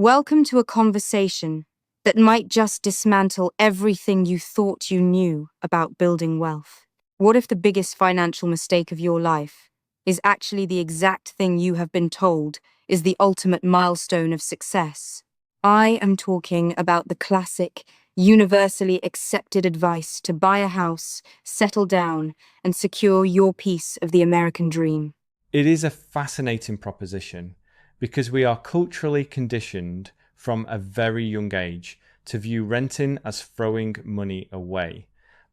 Welcome to a conversation that might just dismantle everything you thought you knew about building wealth. What if the biggest financial mistake of your life is actually the exact thing you have been told is the ultimate milestone of success? I am talking about the classic, universally accepted advice to buy a house, settle down, and secure your piece of the American dream. It is a fascinating proposition because we are culturally conditioned from a very young age to view renting as throwing money away.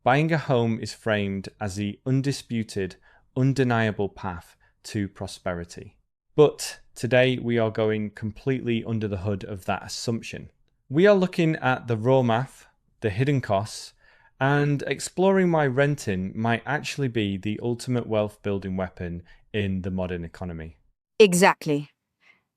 Buying a home is framed as the undisputed, undeniable path to prosperity. But today we are going completely under the hood of that assumption. We are looking at the raw math, the hidden costs, and exploring why renting might actually be the ultimate wealth building weapon in the modern economy. Exactly.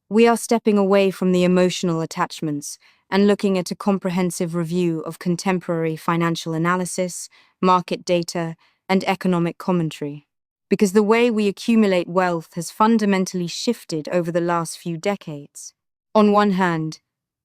We are stepping away from the emotional attachments and looking at a comprehensive review of contemporary financial analysis, market data, and economic commentary. Because the way we accumulate wealth has fundamentally shifted over the last few decades. On one hand,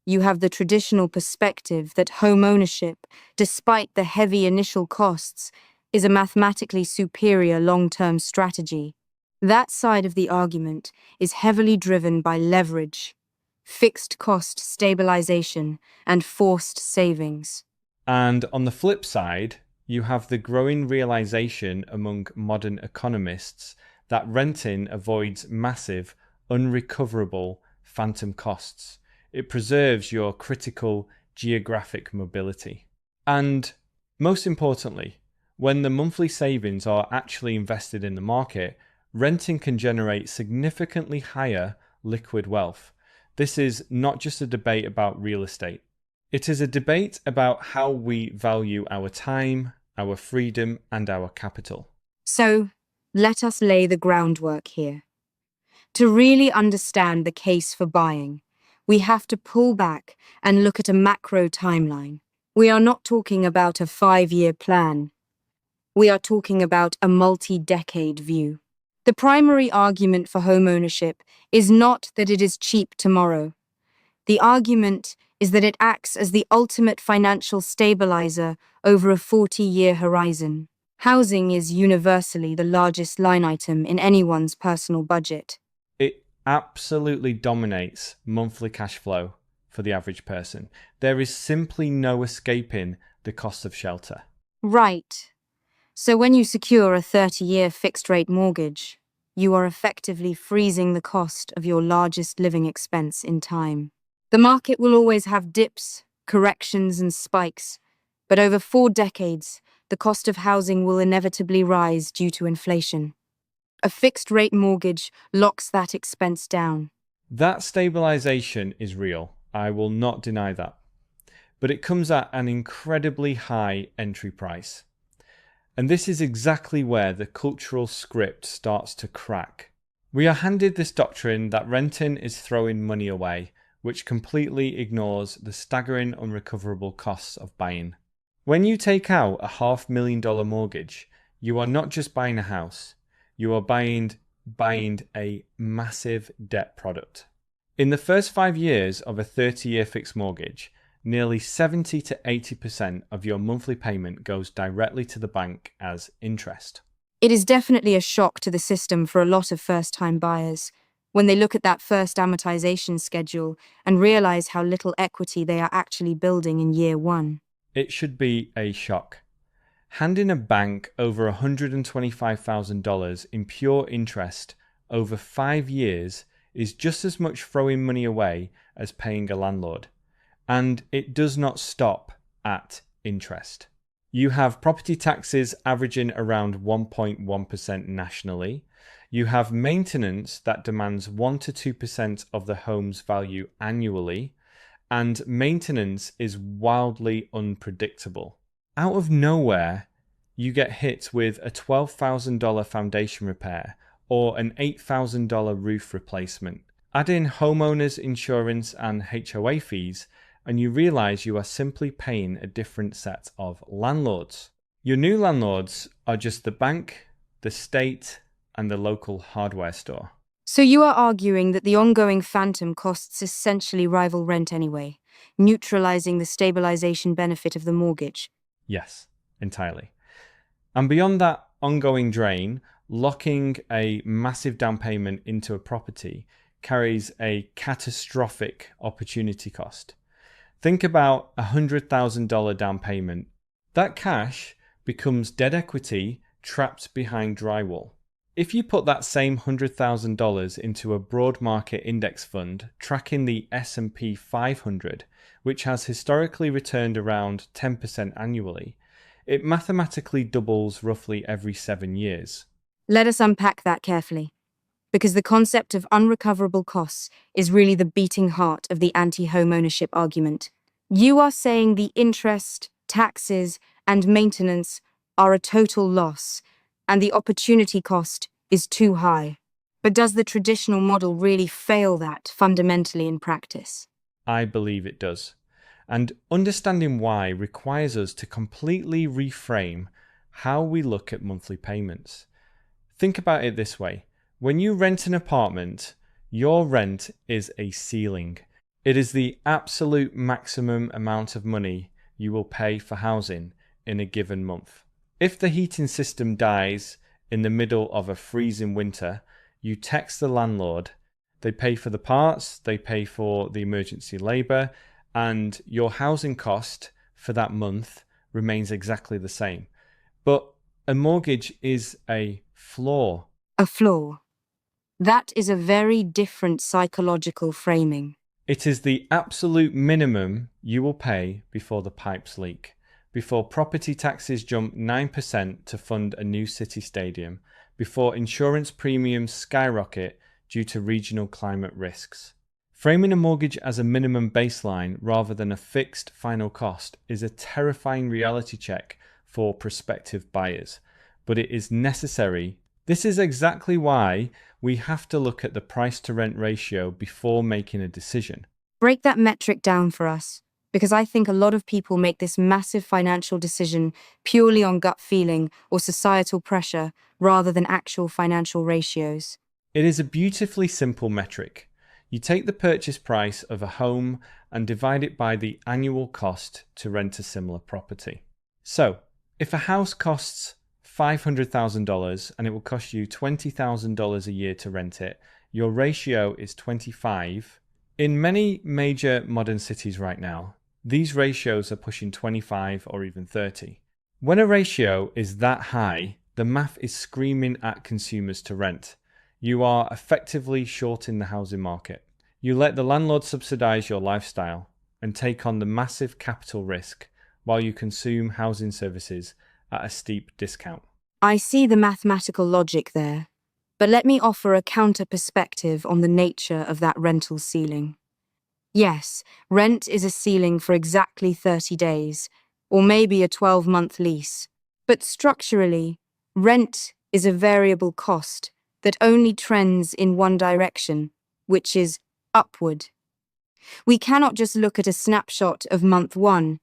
you have the traditional perspective that homeownership, despite the heavy initial costs, is a mathematically superior long-term strategy. That side of the argument is heavily driven by leverage, fixed cost stabilization, and forced savings. And on the flip side, you have the growing realization among modern economists that renting avoids massive, unrecoverable phantom costs. It preserves your critical geographic mobility. And most importantly, when the monthly savings are actually invested in the market, renting can generate significantly higher liquid wealth. This is not just a debate about real estate. It is a debate about how we value our time, our freedom, and our capital. So, let us lay the groundwork here. To really understand the case for buying, we have to pull back and look at a macro timeline. We are not talking about a 5-year plan. We are talking about a multi-decade view. The primary argument for homeownership is not that it is cheap tomorrow. The argument is that it acts as the ultimate financial stabilizer over a 40-year horizon. Housing is universally the largest line item in anyone's personal budget. It absolutely dominates monthly cash flow for the average person. There is simply no escaping the cost of shelter. Right. So when you secure a 30-year fixed-rate mortgage, you are effectively freezing the cost of your largest living expense in time. The market will always have dips, corrections, and spikes, but over 4 decades, the cost of housing will inevitably rise due to inflation. A fixed-rate mortgage locks that expense down. That stabilization is real. I will not deny that. But it comes at an incredibly high entry price. And this is exactly where the cultural script starts to crack. We are handed this doctrine that renting is throwing money away, which completely ignores the staggering unrecoverable costs of buying. When you take out a $500,000 mortgage, you are not just buying a house, you are buying a massive debt product. In the first 5 years of a 30-year fixed mortgage, nearly 70 to 80% of your monthly payment goes directly to the bank as interest. It is definitely a shock to the system for a lot of first-time buyers when they look at that first amortization schedule and realize how little equity they are actually building in year 1. It should be a shock. Handing a bank over $125,000 in pure interest over 5 years is just as much throwing money away as paying a landlord. And it does not stop at interest. You have property taxes averaging around 1.1% nationally. You have maintenance that demands 1 to 2% of the home's value annually. And maintenance is wildly unpredictable. Out of nowhere, you get hit with a $12,000 foundation repair or an $8,000 roof replacement. Add in homeowners insurance and HOA fees, and you realize you are simply paying a different set of landlords. Your new landlords are just the bank, the state, and the local hardware store. So you are arguing that the ongoing phantom costs essentially rival rent anyway, neutralizing the stabilization benefit of the mortgage. Yes, entirely. And beyond that ongoing drain, locking a massive down payment into a property carries a catastrophic opportunity cost. Think about a $100,000 down payment. That cash becomes dead equity trapped behind drywall. If you put that same $100,000 into a broad market index fund tracking the S&P 500, which has historically returned around 10% annually, it mathematically doubles roughly every 7 years. Let us unpack that carefully, because the concept of unrecoverable costs is really the beating heart of the anti-home ownership argument. You are saying the interest, taxes, and maintenance are a total loss, and the opportunity cost is too high. But does the traditional model really fail that fundamentally in practice? I believe it does. And understanding why requires us to completely reframe how we look at monthly payments. Think about it this way. When you rent an apartment, your rent is a ceiling. It is the absolute maximum amount of money you will pay for housing in a given month. If the heating system dies in the middle of a freezing winter, you text the landlord. They pay for the parts, they pay for the emergency labour, and your housing cost for that month remains exactly the same. But a mortgage is a floor. A flaw. That is a very different psychological framing. It is the absolute minimum you will pay before the pipes leak, before property taxes jump 9% to fund a new city stadium, before insurance premiums skyrocket due to regional climate risks. Framing a mortgage as a minimum baseline rather than a fixed final cost is a terrifying reality check for prospective buyers, but it is necessary. This is exactly why we have to look at the price to rent ratio before making a decision. Break that metric down for us, because I think a lot of people make this massive financial decision purely on gut feeling or societal pressure rather than actual financial ratios. It is a beautifully simple metric. You take the purchase price of a home and divide it by the annual cost to rent a similar property. So, if a house costs $500,000 and it will cost you $20,000 a year to rent it, your ratio is 25. In many major modern cities right now, these ratios are pushing 25 or even 30. When a ratio is that high, the math is screaming at consumers to rent. You are effectively shorting the housing market. You let the landlord subsidize your lifestyle and take on the massive capital risk while you consume housing services at a steep discount. I see the mathematical logic there, but let me offer a counter perspective on the nature of that rental ceiling. Yes, rent is a ceiling for exactly 30 days, or maybe a 12-month lease. But structurally, rent is a variable cost that only trends in one direction, which is upward. We cannot just look at a snapshot of month one.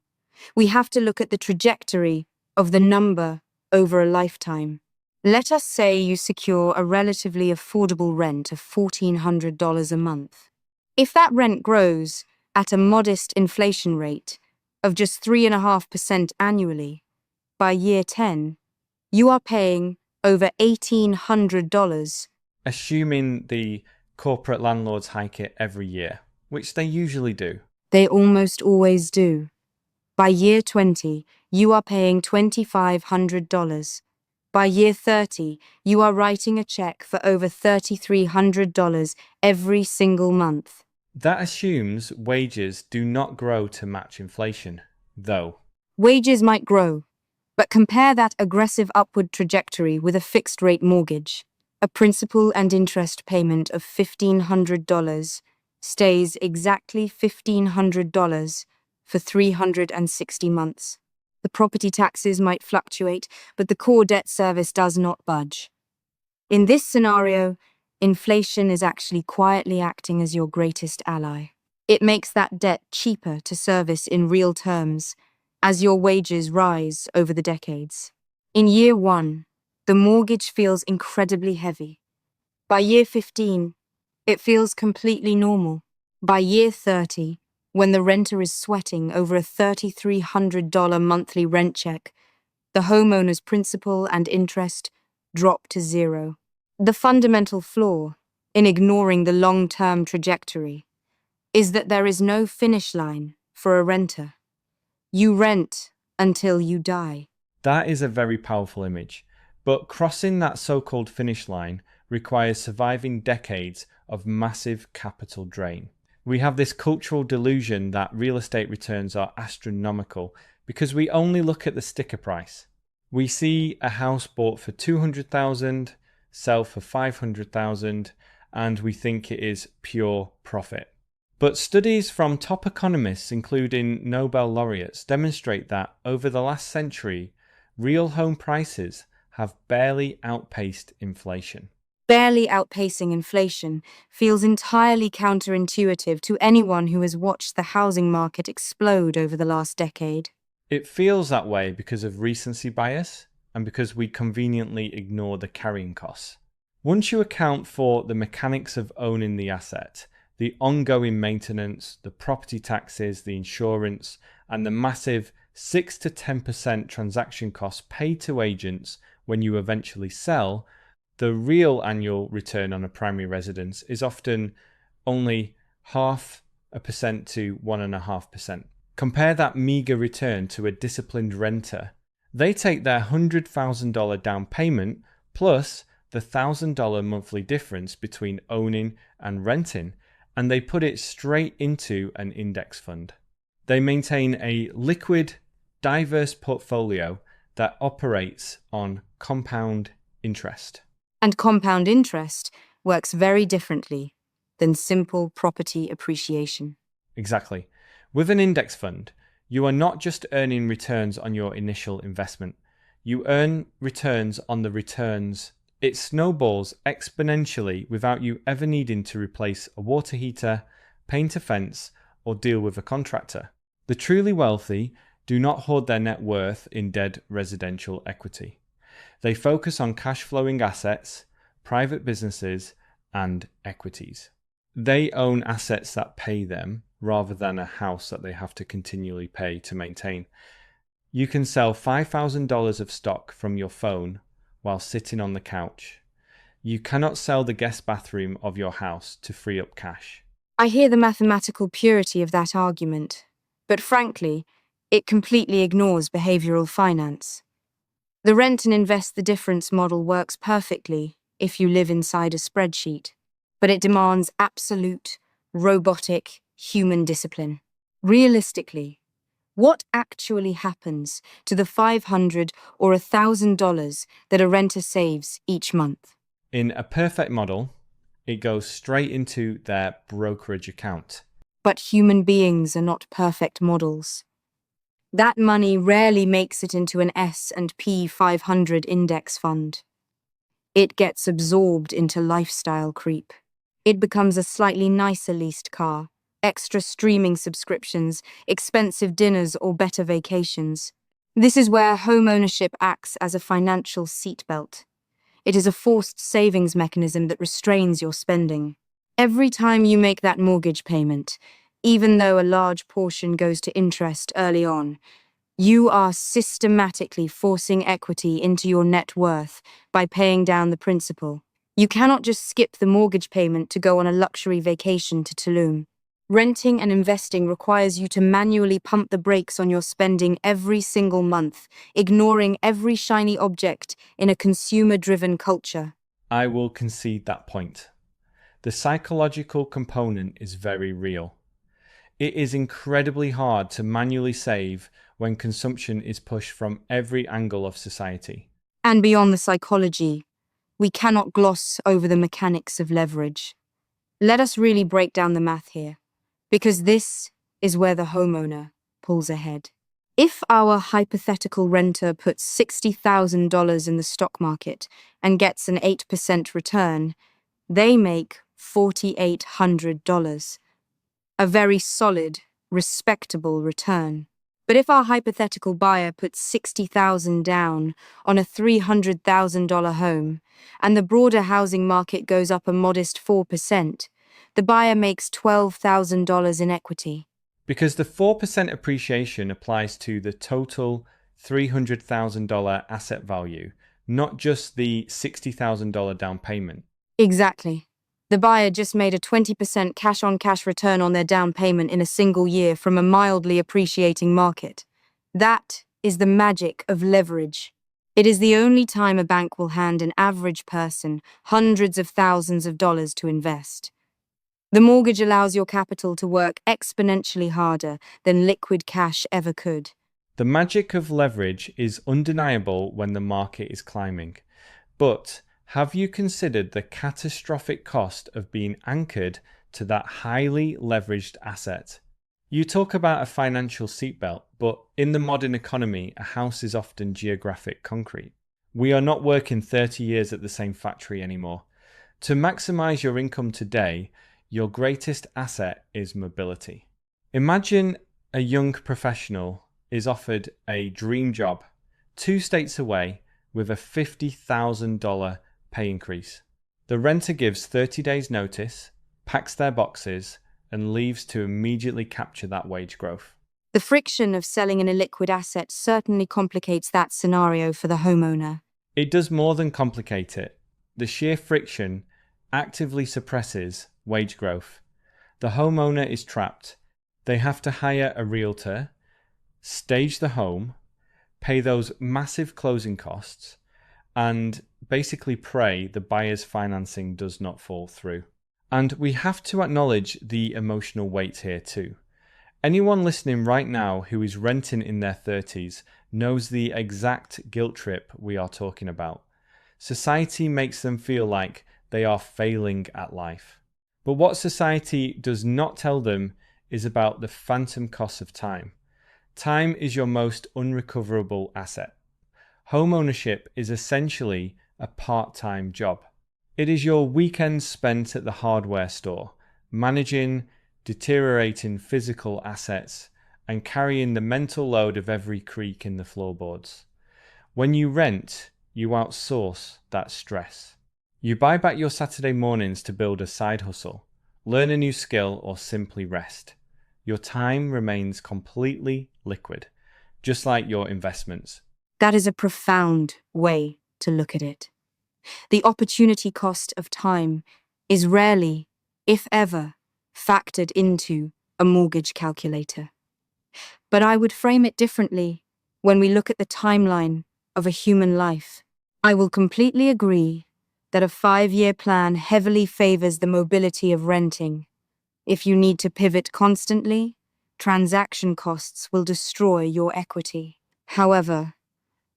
We have to look at the trajectory of the number over a lifetime. Let us say you secure a relatively affordable rent of $1,400 a month. If that rent grows at a modest inflation rate of just 3.5% annually, by year 10, you are paying over $1,800. Assuming the corporate landlords hike it every year, which they usually do. They almost always do. By year 20, you are paying $2,500. By year 30, you are writing a check for over $3,300 every single month. That assumes wages do not grow to match inflation, though. Wages might grow, but compare that aggressive upward trajectory with a fixed-rate mortgage. A principal and interest payment of $1,500 stays exactly $1,500 for 360 months. The property taxes might fluctuate, but the core debt service does not budge. In this scenario, inflation is actually quietly acting as your greatest ally. It makes that debt cheaper to service in real terms as your wages rise over the decades. In year one, the mortgage feels incredibly heavy. By year 15, it feels completely normal. By year 30, when the renter is sweating over a $3,300 monthly rent check, the homeowner's principal and interest drop to zero. The fundamental flaw in ignoring the long-term trajectory is that there is no finish line for a renter. You rent until you die. That is a very powerful image, but crossing that so-called finish line requires surviving decades of massive capital drain. We have this cultural delusion that real estate returns are astronomical because we only look at the sticker price. We see a house bought for $200,000, sell for $500,000, and we think it is pure profit. But studies from top economists, including Nobel laureates, demonstrate that over the last century, real home prices have barely outpaced inflation. Barely outpacing inflation feels entirely counterintuitive to anyone who has watched the housing market explode over the last decade. It feels that way because of recency bias and because we conveniently ignore the carrying costs. Once you account for the mechanics of owning the asset, the ongoing maintenance, the property taxes, the insurance, and the massive 6 to 10% transaction costs paid to agents when you eventually sell, the real annual return on a primary residence is often only 0.5% to 1.5%. Compare that meager return to a disciplined renter. They take their $100,000 down payment plus the $1,000 monthly difference between owning and renting, and they put it straight into an index fund. They maintain a liquid, diverse portfolio that operates on compound interest. And compound interest works very differently than simple property appreciation. Exactly. With an index fund, you are not just earning returns on your initial investment. You earn returns on the returns. It snowballs exponentially without you ever needing to replace a water heater, paint a fence, or deal with a contractor. The truly wealthy do not hoard their net worth in dead residential equity. They focus on cash flowing assets, private businesses, and equities. They own assets that pay them rather than a house that they have to continually pay to maintain. You can sell $5,000 of stock from your phone while sitting on the couch. You cannot sell the guest bathroom of your house to free up cash. I hear the mathematical purity of that argument, but frankly, it completely ignores behavioral finance. The rent and invest the difference model works perfectly if you live inside a spreadsheet, but it demands absolute, robotic, human discipline. Realistically, what actually happens to the $500 or $1,000 that a renter saves each month? In a perfect model, it goes straight into their brokerage account. But human beings are not perfect models. That money rarely makes it into an S&P 500 index fund. It gets absorbed into lifestyle creep. It becomes a slightly nicer leased car, extra streaming subscriptions, expensive dinners, or better vacations. This is where homeownership acts as a financial seatbelt. It is a forced savings mechanism that restrains your spending. Every time you make that mortgage payment, even though a large portion goes to interest early on, you are systematically forcing equity into your net worth by paying down the principal. You cannot just skip the mortgage payment to go on a luxury vacation to Tulum. Renting and investing requires you to manually pump the brakes on your spending every single month, ignoring every shiny object in a consumer-driven culture. I will concede that point. The psychological component is very real. It is incredibly hard to manually save when consumption is pushed from every angle of society. And beyond the psychology, we cannot gloss over the mechanics of leverage. Let us really break down the math here, because this is where the homeowner pulls ahead. If our hypothetical renter puts $60,000 in the stock market and gets an 8% return, they make $4,800. A very solid, respectable return. But if our hypothetical buyer puts $60,000 down on a $300,000 home and the broader housing market goes up a modest 4%, the buyer makes $12,000 in equity. Because the 4% appreciation applies to the total $300,000 asset value, not just the $60,000 down payment. Exactly. The buyer just made a 20% cash-on-cash return on their down payment in a single year from a mildly appreciating market. That is the magic of leverage. It is the only time a bank will hand an average person hundreds of thousands of dollars to invest. The mortgage allows your capital to work exponentially harder than liquid cash ever could. The magic of leverage is undeniable when the market is climbing. But have you considered the catastrophic cost of being anchored to that highly leveraged asset? You talk about a financial seatbelt, but in the modern economy, a house is often geographic concrete. We are not working 30 years at the same factory anymore. To maximize your income today, your greatest asset is mobility. Imagine a young professional is offered a dream job 2 states away with a $50,000 pay increase. The renter gives 30 days notice, packs their boxes, and leaves to immediately capture that wage growth. The friction of selling an illiquid asset certainly complicates that scenario for the homeowner. It does more than complicate it. The sheer friction actively suppresses wage growth. The homeowner is trapped. They have to hire a realtor, stage the home, pay those massive closing costs, and basically pray the buyer's financing does not fall through. And we have to acknowledge the emotional weight here too. Anyone listening right now who is renting in their 30s knows the exact guilt trip we are talking about. Society makes them feel like they are failing at life. But what society does not tell them is about the phantom cost of time. Time is your most unrecoverable asset. Homeownership is essentially a part-time job. It is your weekends spent at the hardware store, managing deteriorating physical assets and carrying the mental load of every creak in the floorboards. When you rent, you outsource that stress. You buy back your Saturday mornings to build a side hustle, learn a new skill, or simply rest. Your time remains completely liquid, just like your investments. That is a profound way to look at it. The opportunity cost of time is rarely, if ever, factored into a mortgage calculator. But I would frame it differently when we look at the timeline of a human life. I will completely agree that a 5-year plan heavily favors the mobility of renting. If you need to pivot constantly, transaction costs will destroy your equity. However,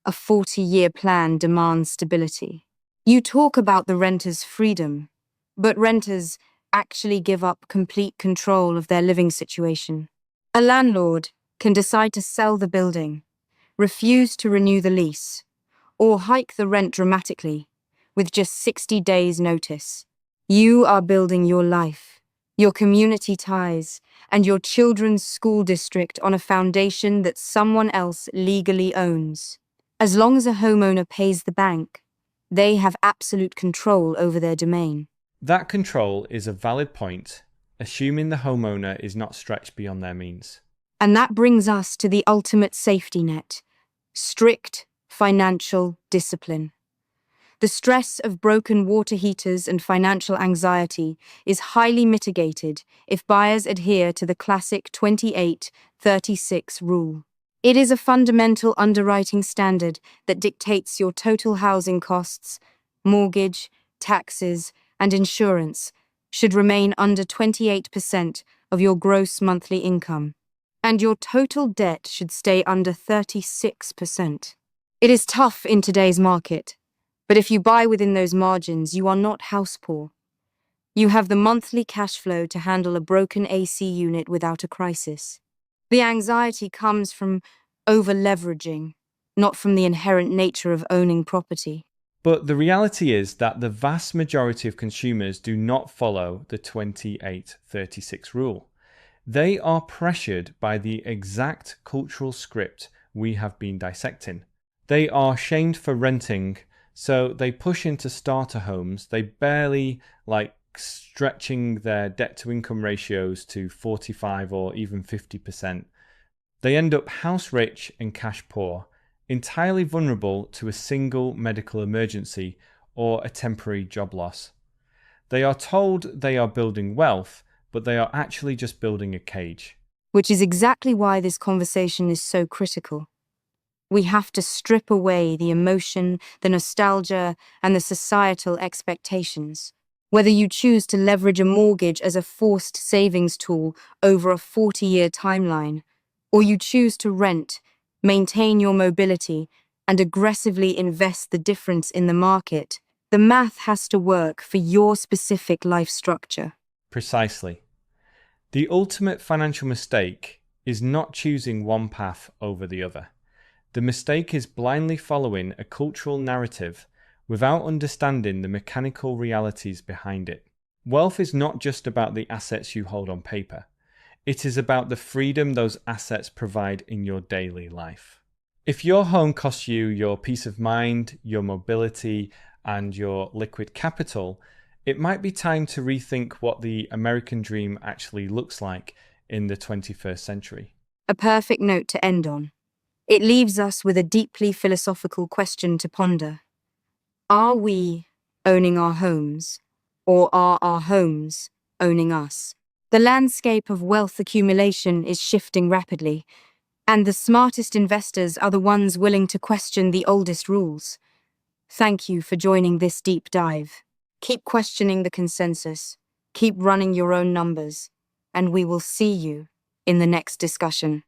a 40-year plan demands stability. You talk about the renter's freedom, but renters actually give up complete control of their living situation. A landlord can decide to sell the building, refuse to renew the lease, or hike the rent dramatically with just 60 days' notice. You are building your life, your community ties, and your children's school district on a foundation that someone else legally owns. As long as a homeowner pays the bank, they have absolute control over their domain. That control is a valid point, assuming the homeowner is not stretched beyond their means. And that brings us to the ultimate safety net: strict financial discipline. The stress of broken water heaters and financial anxiety is highly mitigated if buyers adhere to the classic 28-36 rule. It is a fundamental underwriting standard that dictates your total housing costs, mortgage, taxes, and insurance should remain under 28% of your gross monthly income, and your total debt should stay under 36%. It is tough in today's market, but if you buy within those margins, you are not house poor. You have the monthly cash flow to handle a broken AC unit without a crisis. The anxiety comes from over-leveraging, not from the inherent nature of owning property. But the reality is that the vast majority of consumers do not follow the 28-36 rule. They are pressured by the exact cultural script we have been dissecting. They are shamed for renting So they push into starter homes. They barely stretching their debt to income ratios to 45 or even 50%. They end up house rich and cash poor, entirely vulnerable to a single medical emergency or a temporary job loss. They are told they are building wealth, but they are actually just building a cage. Which is exactly why this conversation is so critical. We have to strip away the emotion, the nostalgia, and the societal expectations. Whether you choose to leverage a mortgage as a forced savings tool over a 40-year timeline, or you choose to rent, maintain your mobility, and aggressively invest the difference in the market, the math has to work for your specific life structure. Precisely. The ultimate financial mistake is not choosing one path over the other. The mistake is blindly following a cultural narrative without understanding the mechanical realities behind it. Wealth is not just about the assets you hold on paper. It is about the freedom those assets provide in your daily life. If your home costs you your peace of mind, your mobility, and your liquid capital, it might be time to rethink what the American dream actually looks like in the 21st century. A perfect note to end on. It leaves us with a deeply philosophical question to ponder. Are we owning our homes, or are our homes owning us? The landscape of wealth accumulation is shifting rapidly, and the smartest investors are the ones willing to question the oldest rules. Thank you for joining this deep dive. Keep questioning the consensus, keep running your own numbers, and we will see you in the next discussion.